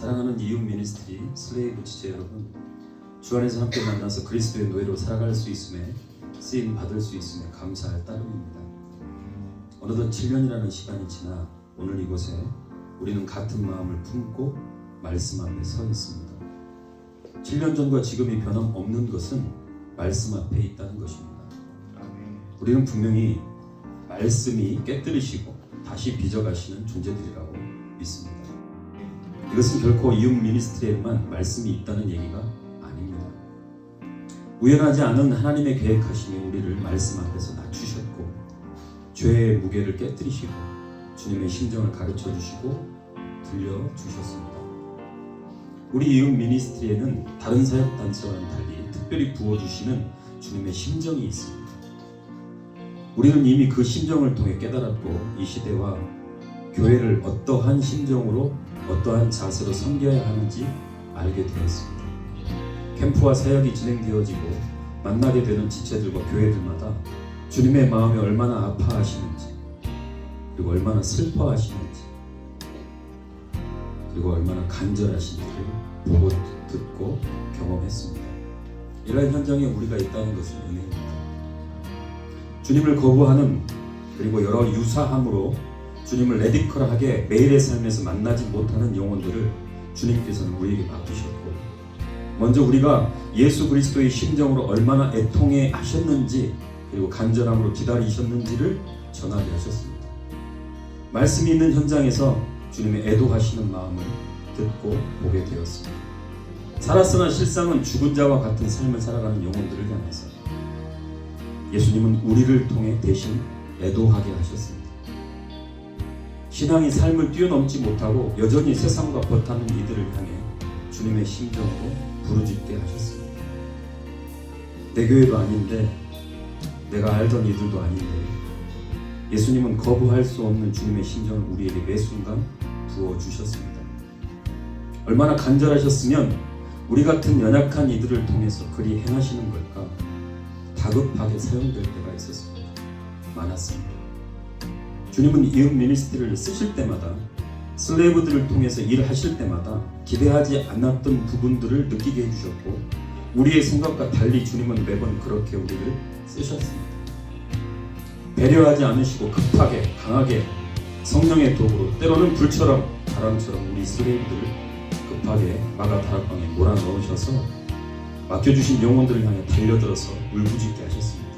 사랑하는 이웃 미니스트리 슬레이브 지체 여러분, 주 안에서 함께 만나서 그리스도의 노예로 살아갈 수 있음에 쓰임 받을 수 있음에 감사할 따름입니다. 어느덧 7년이라는 시간이 지나 오늘 이곳에 우리는 같은 마음을 품고 말씀 앞에 서 있습니다. 7년 전과 지금이 변함없는 것은 말씀 앞에 있다는 것입니다. 우리는 분명히 말씀이 깨뜨리시고 다시 빚어가시는 존재들이라고 믿습니다. 이것은 결코 이웃 미니스트리에만 말씀이 있다는 얘기가 아닙니다. 우연하지 않은 하나님의 계획하심이 우리를 말씀 앞에서 낮추셨고 죄의 무게를 깨뜨리시고 주님의 심정을 가르쳐 주시고 들려주셨습니다. 우리 이웃 미니스트리에는 다른 사역 단체와는 달리 특별히 부어주시는 주님의 심정이 있습니다. 우리는 이미 그 심정을 통해 깨달았고 이 시대와 교회를 어떠한 심정으로 어떠한 자세로 섬겨야 하는지 알게 되었습니다. 캠프와 사역이 진행되어지고 만나게 되는 지체들과 교회들마다 주님의 마음이 얼마나 아파하시는지, 그리고 얼마나 슬퍼하시는지, 그리고 얼마나 간절하신지를 보고 듣고 경험했습니다. 이러한 현장에 우리가 있다는 것은 은혜입니다. 주님을 거부하는, 그리고 여러 유사함으로 주님을 레디컬하게 매일의 삶에서 만나지 못하는 영혼들을 주님께서는 우리에게 맡기셨고, 먼저 우리가 예수 그리스도의 심정으로 얼마나 애통해 하셨는지, 그리고 간절함으로 기다리셨는지를 전하게 하셨습니다. 말씀이 있는 현장에서 주님의 애도하시는 마음을 듣고 보게 되었습니다. 살았으나 실상은 죽은 자와 같은 삶을 살아가는 영혼들을 향해서 예수님은 우리를 통해 대신 애도하게 하셨습니다. 신앙이 삶을 뛰어넘지 못하고 여전히 세상과 버타는 이들을 향해 주님의 심정으로 부르짖게 하셨습니다. 내 교회도 아닌데, 내가 알던 이들도 아닌데, 예수님은 거부할 수 없는 주님의 심정을 우리에게 매 순간 부어주셨습니다. 얼마나 간절하셨으면 우리 같은 연약한 이들을 통해서 그리 행하시는 걸까 다급하게 사용될 때가 있었습니다. 많았습니다. 주님은 이웃 미니스트리를 쓰실 때마다, 슬레이브들을 통해서 일하실 때마다 기대하지 않았던 부분들을 느끼게 해주셨고, 우리의 생각과 달리 주님은 매번 그렇게 우리를 쓰셨습니다. 배려하지 않으시고 급하게 강하게 성령의 도구로, 때로는 불처럼 바람처럼 우리 슬레이브들을 급하게 마가 다락방에 몰아넣으셔서 맡겨주신 영혼들을 향해 달려들어서 울부짖게 하셨습니다.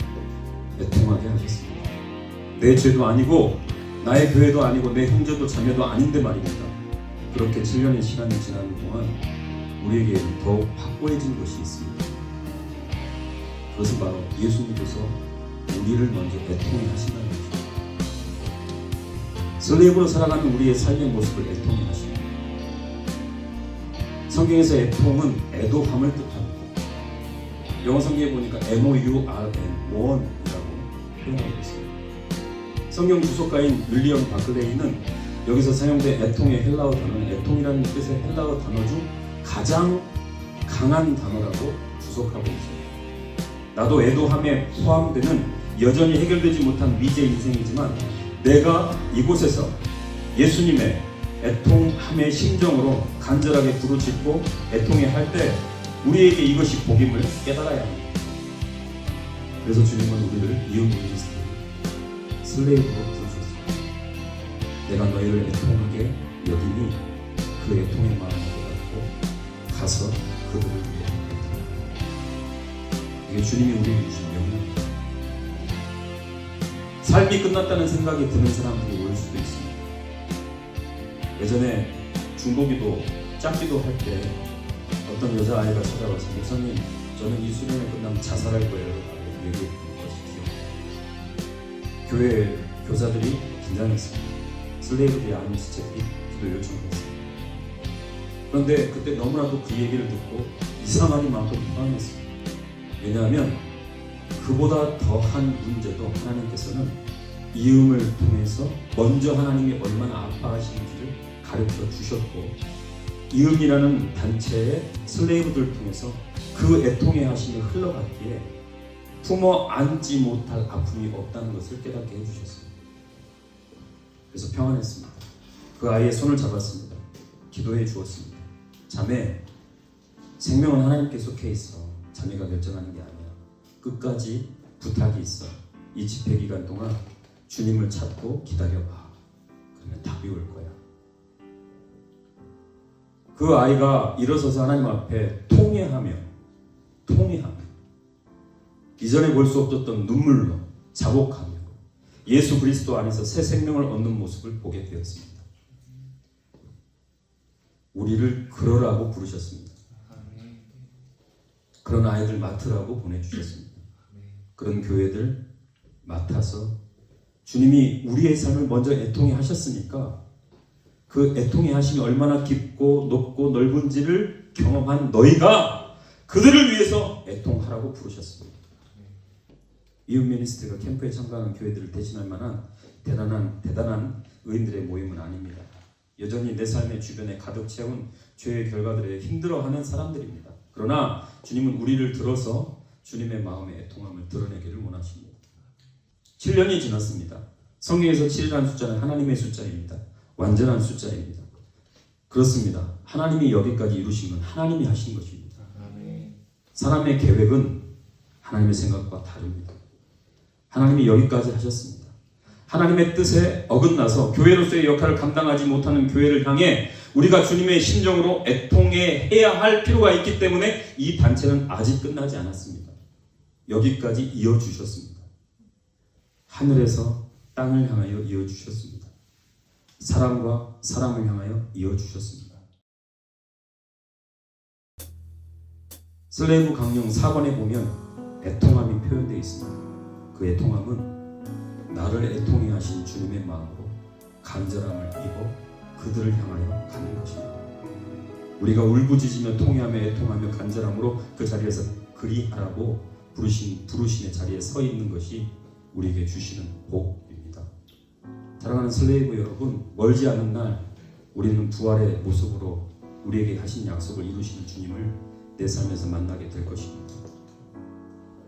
애통하게 하셨습니다. 내 죄도 아니고 나의 교회도 아니고 내 형제도 자매도 아닌데 말입니다. 그렇게 7년의 시간이 지나는 동안 우리에게 더욱 확고해진 것이 있습니다. 그것은 바로 예수님께서 우리를 먼저 애통해 하신다는 것입니다. 슬레이브로 살아가는 우리의 삶의 모습을 애통해 하십니다. 성경에서 애통은 애도함을 뜻합니다. 영어 성경에 보니까 MOURN, 모urn이라고 표현하고 있습니다. 성경 주석가인 윌리엄 바클레이는 여기서 사용된 애통의 헬라어 단어는 애통이라는 뜻의 헬라어 단어 중 가장 강한 단어라고 주석하고 있습니다. 나도 애도함에 포함되는 여전히 해결되지 못한 미제 인생이지만, 내가 이곳에서 예수님의 애통함의 심정으로 간절하게 부르짖고 애통해 할 때 우리에게 이것이 복임을 깨달아야 합니다. 그래서 주님은 우리를 이웃 미니스트리 슬레이브로 부르셨습니다. 내가 너희를 애통하게 여기니 그 애통의 마음을 깨닫고 가서 그들을 위해 애통하라. 이게 주님이 우리에게 주신 명령입니다. 삶이 끝났다는 생각이 드는 사람들이 올 수도 있습니다. 예전에 중보기도 짝기도 할 때 어떤 여자아이가 찾아와서, 목사님, 저는 이 수련회 끝나면 자살할 거예요 라고 얘기했던 것이 기억합니다. 교회 교사들이 긴장했습니다. 슬레이브들이 아닌 지체들이 기도 요청했습니다. 그런데 그때 너무나도 그 얘기를 듣고 이상하니만큼 불안했습니다. 왜냐하면 그보다 더한 문제도 하나님께서는 이음을 통해서 먼저 하나님이 얼마나 아파하시는지를 가르쳐 주셨고, 이음이라는 단체의 슬레이브들을 통해서 그 애통의 하심이 흘러갔기에 품어 안지 못할 아픔이 없다는 것을 깨닫게 해주셨습니다. 그래서 평안했습니다. 그 아이의 손을 잡았습니다. 기도해 주었습니다. 자매, 생명은 하나님께 속해 있어. 자매가 결정하는 게 아니야. 끝까지 부탁이 있어. 이 집회 기간 동안 주님을 찾고 기다려봐. 그러면 답이 올 거야. 그 아이가 일어서서 하나님 앞에 통회하며 이전에 볼 수 없었던 눈물로 자복하며 예수 그리스도 안에서 새 생명을 얻는 모습을 보게 되었습니다. 우리를 그러라고 부르셨습니다. 그런 아이들 맡으라고 보내주셨습니다. 그런 교회들 맡아서 주님이 우리의 삶을 먼저 애통해 하셨으니까 그 애통해 하심이 얼마나 깊고 높고 넓은지를 경험한 너희가 그들을 위해서 애통하라고 부르셨습니다. 이웃 미니스트리가 캠프에 참가하는 교회들을 대신할 만한 대단한 의인들의 모임은 아닙니다. 여전히 내 삶의 주변에 가득 채운 죄의 결과들에 힘들어하는 사람들입니다. 그러나 주님은 우리를 들어서 주님의 마음의 애통함을 드러내기를 원하십니다. 7년이 지났습니다. 성경에서 7이라는 숫자는 하나님의 숫자입니다. 완전한 숫자입니다. 그렇습니다. 하나님이 여기까지 이루신 건 하나님이 하신 것입니다. 사람의 계획은 하나님의 생각과 다릅니다. 하나님이 여기까지 하셨습니다. 하나님의 뜻에 어긋나서 교회로서의 역할을 감당하지 못하는 교회를 향해 우리가 주님의 심정으로 애통해야 할 필요가 있기 때문에 이 단체는 아직 끝나지 않았습니다. 여기까지 이어주셨습니다. 하늘에서 땅을 향하여 이어주셨습니다. 사람과 사람을 향하여 이어주셨습니다. 슬레이브 강령 4권에 보면 애통함이 표현되어 있습니다. 그 애통함은 나를 애통해 하신 주님의 마음으로 간절함을 입어 그들을 향하여 가는 것입니다. 우리가 울부짖으며 통회하며 애통하며 간절함으로 그 자리에서 그리하라고 부르심의 자리에 서 있는 것이 우리에게 주시는 복입니다. 사랑하는 슬레이브 여러분, 멀지 않은 날 우리는 부활의 모습으로 우리에게 하신 약속을 이루시는 주님을 내 삶에서 만나게 될 것입니다.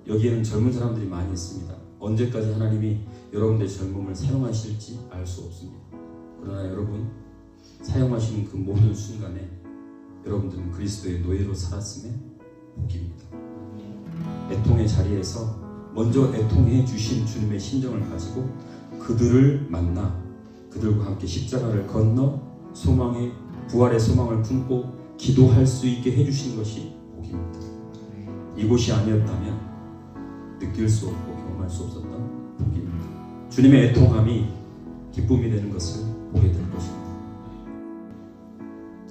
여기에는 젊은 사람들이 많이 있습니다. 언제까지 하나님이 여러분들의 젊음을 사용하실지 알 수 없습니다. 그러나 여러분, 사용하시는 그 모든 순간에 여러분들은 그리스도의 노예로 살았음에 복입니다. 애통의 자리에서 먼저 애통해 주신 주님의 심정을 가지고 그들을 만나 그들과 함께 십자가를 건너 소망의 부활의 소망을 품고 기도할 수 있게 해주신 것이 복입니다. 이곳이 아니었다면 느낄 수 없고 경험할 수 없었던 복입니다. 주님의 애통함이 기쁨이 되는 것을 보게 될 것입니다.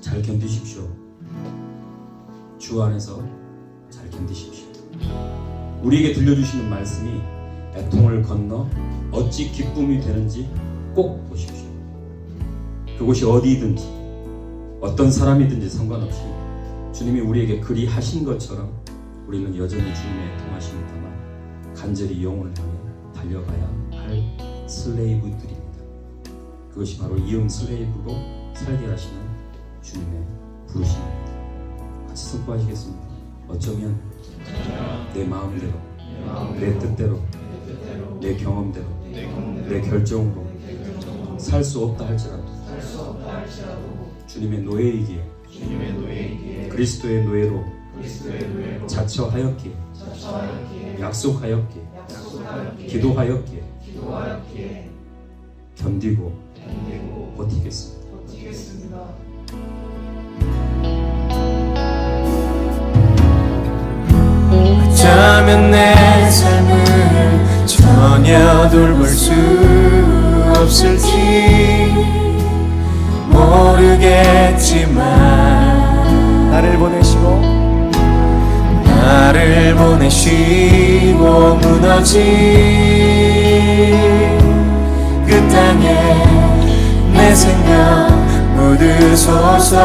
잘 견디십시오. 주 안에서 잘 견디십시오. 우리에게 들려주시는 말씀이 애통을 건너 어찌 기쁨이 되는지 꼭 보십시오. 그곳이 어디든지 어떤 사람이든지 상관없이 주님이 우리에게 그리 하신 것처럼 우리는 여전히 주님의 애통하심을 담아 간절히 영혼을 향해 달려가야 할 슬레이브들입니다. 그것이 바로 이음 슬레이브로 살게 하시는 주님의 부르심입니다. 같이 선포하시겠습니다. 어쩌면 내 마음대로, 내 뜻대로, 내 경험대로, 내 결정으로 살 수 없다 할지라도 주님의 노예이기에 그리스도의 노예로 자처하였기에 약속하였기에 기도하였기에 견디고 버티겠습니다. 어쩌면 내 삶을 전혀 돌볼 수 없을지 모르겠지만 나를 보내시고 무너진 그 땅에 내 생명 묻으소서.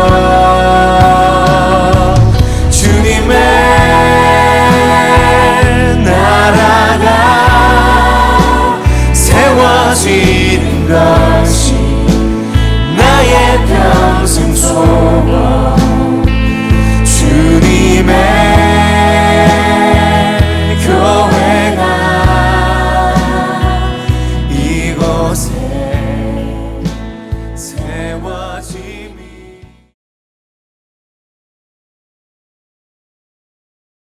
주님의 나라가 세워지는 것이 나의 평생 소원.